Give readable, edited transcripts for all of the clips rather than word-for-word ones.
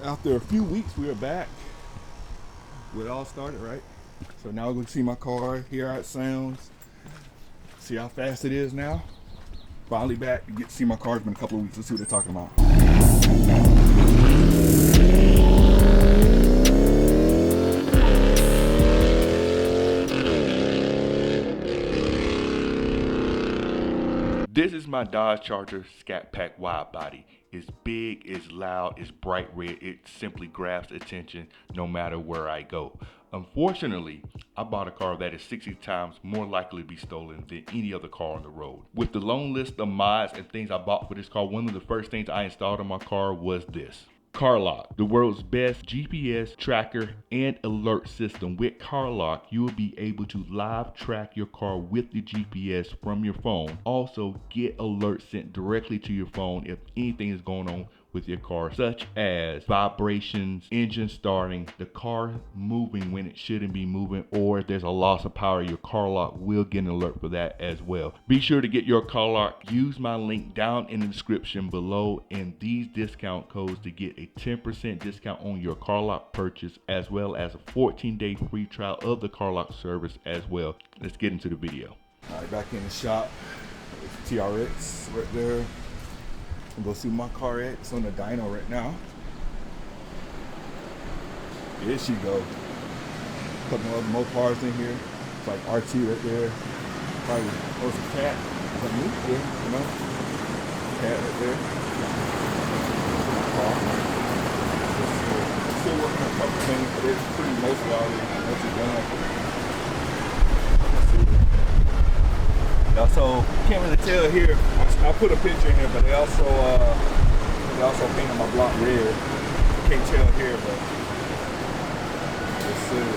After a few weeks, we are back. It all started, right? So now we're going to see my car, hear how it sounds, see how fast it is now. Finally back to get to see my car. It's been a couple of weeks. Let's see what they're talking about. This is my Dodge Charger Scat Pack wide body. It's big, it's loud, it's bright red. It simply grabs attention no matter where I go. Unfortunately, I bought a car that is 60 times more likely to be stolen than any other car on the road. With the long list of mods and things I bought for this car, one of the first things I installed on my car was this. CarLock, the world's best GPS tracker and alert system. With CarLock, you will be able to live track your car with the GPS from your phone. Also, get alerts sent directly to your phone if anything is going on with your car, such as vibrations, engine starting, the car moving when it shouldn't be moving, or if there's a loss of power, your CarLock will get an alert for that as well. Be sure to get your CarLock. Use my link down in the description below and these discount codes to get a 10% discount on your CarLock purchase, as well as a 14-day free trial of the CarLock service as well. Let's get into the video. All right, back in the shop. It's TRX right there. I'm gonna see where my car at. It's on the dyno right now. Here she go. A couple other Mopars in here. It's like RT right there. Probably it's a cat. Something new there, you know? Cat right there. My car. Still working on a couple things, but it's pretty mostly already done. So you can't really tell here. I put a picture in here, but they also painted my block red. Can't tell here, but let's see.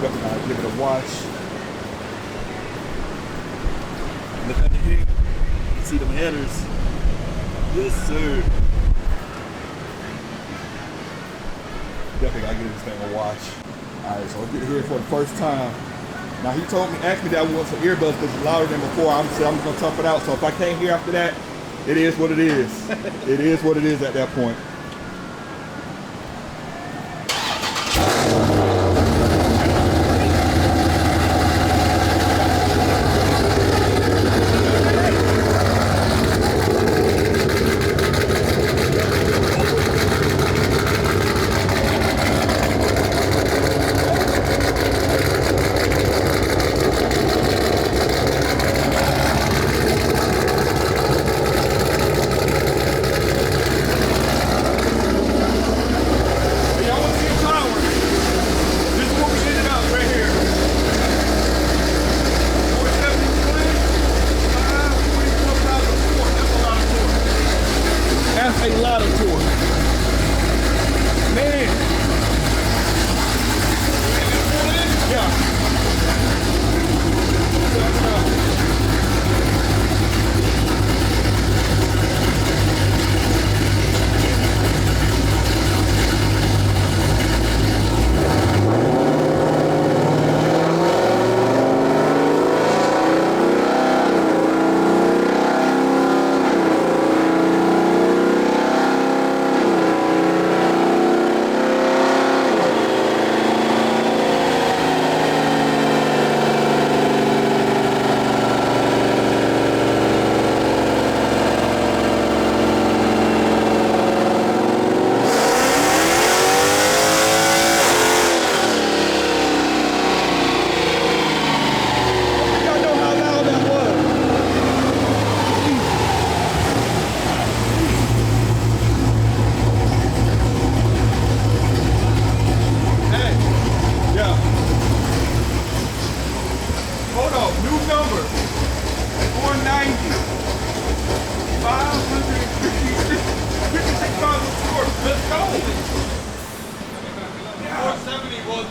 Definitely give it a wash. Look under here. See them headers. Yes, sir. Definitely gotta give this thing a wash. All right, so I'll get here for the first time. Now he asked me that I want some earbuds because it's louder than before. I'm just gonna tough it out. So if I can't hear after that, it is what it is. It is what it is at that point. A lot of torque. Man. Yeah.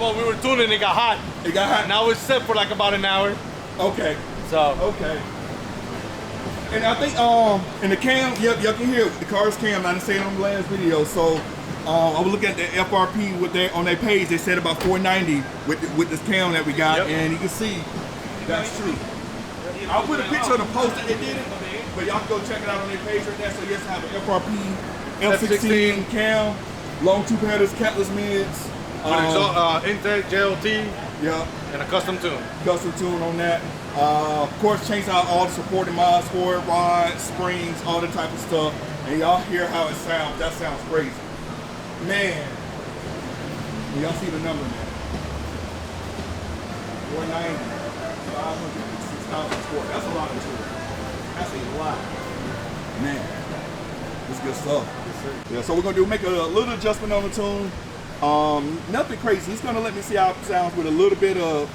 Well, we were doing it and it got hot. It got hot? Now it's set for like about an hour. Okay. So. Okay. And I think in the cam, yep, y'all can hear the car's cam. I didn't say it on the last video. So I was looking at the FRP with on their page. They said about 490 with this cam that we got, and you can see that's true. I'll put a picture of the post that they did it, but y'all can go check it out on their page right there. So yes, I have an FRP F-16 cam, long tube headers, catless mids. Intake, JLT, yeah, and a custom tune. Custom tune on that. Of course, changed out all the supporting mods for it, rods, springs, all that type of stuff. And y'all hear how it sounds. That sounds crazy. Man, y'all see the number, man. 490, 556,000 sport. That's a lot of tools. That's a lot. Man, it's good stuff. Yeah, so we're gonna make a little adjustment on the tune. Nothing crazy. He's gonna let me see how it sounds with a little bit of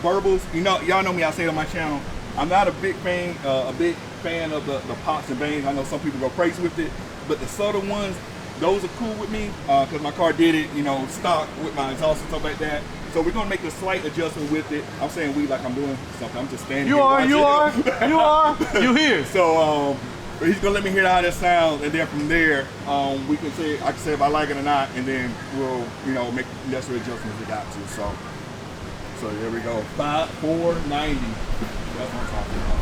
verbals. You know, y'all know me. I say it on my channel. I'm not a big fan of the pops and bangs. I know some people go crazy with it, but the subtle ones, those are cool with me because my car did it, you know, stock with my exhaust and stuff like that. So we're gonna make a slight adjustment with it. I'm saying we like I'm doing something. I'm just standing. You are. You here. So he's gonna let me hear how that sounds, and then from there, we can say I can say if I like it or not, and then we'll, you know, make necessary adjustments we got to. So there we go. 490. That's what I'm talking about.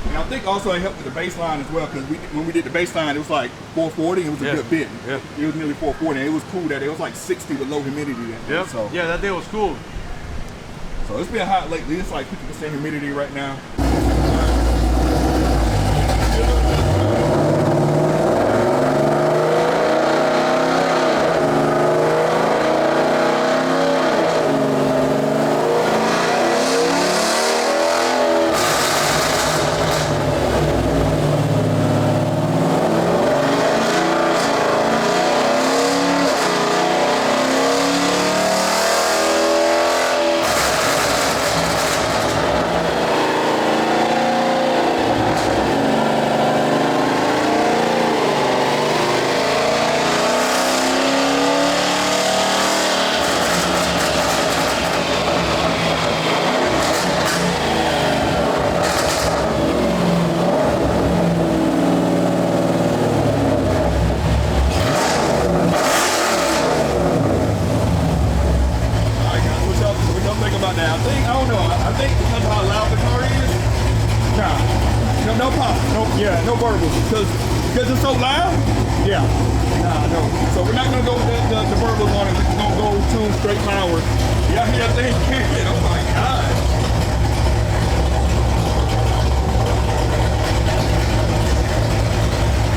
And I think also it helped with the baseline as well, because when we did the baseline, it was like 440. It was a good bit. Yeah. It was nearly 440. And it was cool that it was like 60 with low humidity. Yeah. So yeah, that day was cool. So it's been hot lately. It's like 50% humidity right now. No verbals, because it's so loud. Yeah. Nah, no. So we're not gonna go with the verbals on it. We're gonna go tune straight power. Y'all hear that thing kicking? Oh my god.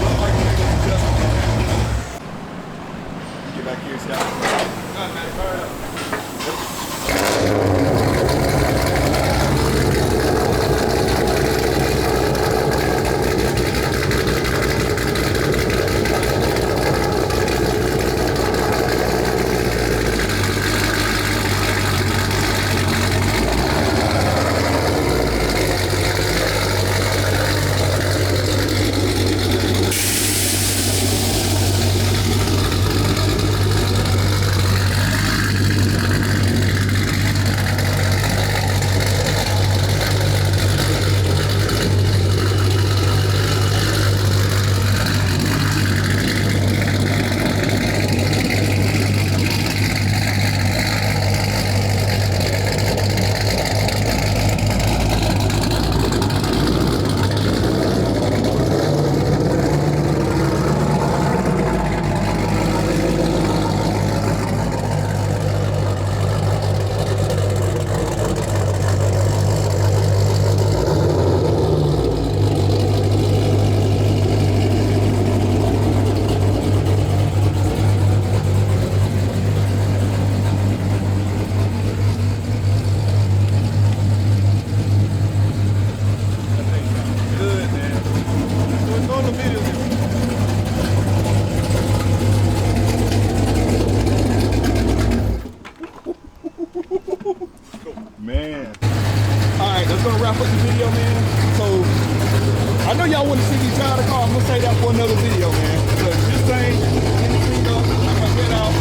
Looks like we're gonna adjust. Get back here, Scott. All right, man. Fire up. Man. Alright, that's gonna wrap up the video, man. So I know y'all want to see me drive the car. I'm gonna say that for another video, man. So this thing, anything up, I'm gonna get out.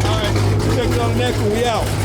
Alright, check it on the next one. We out.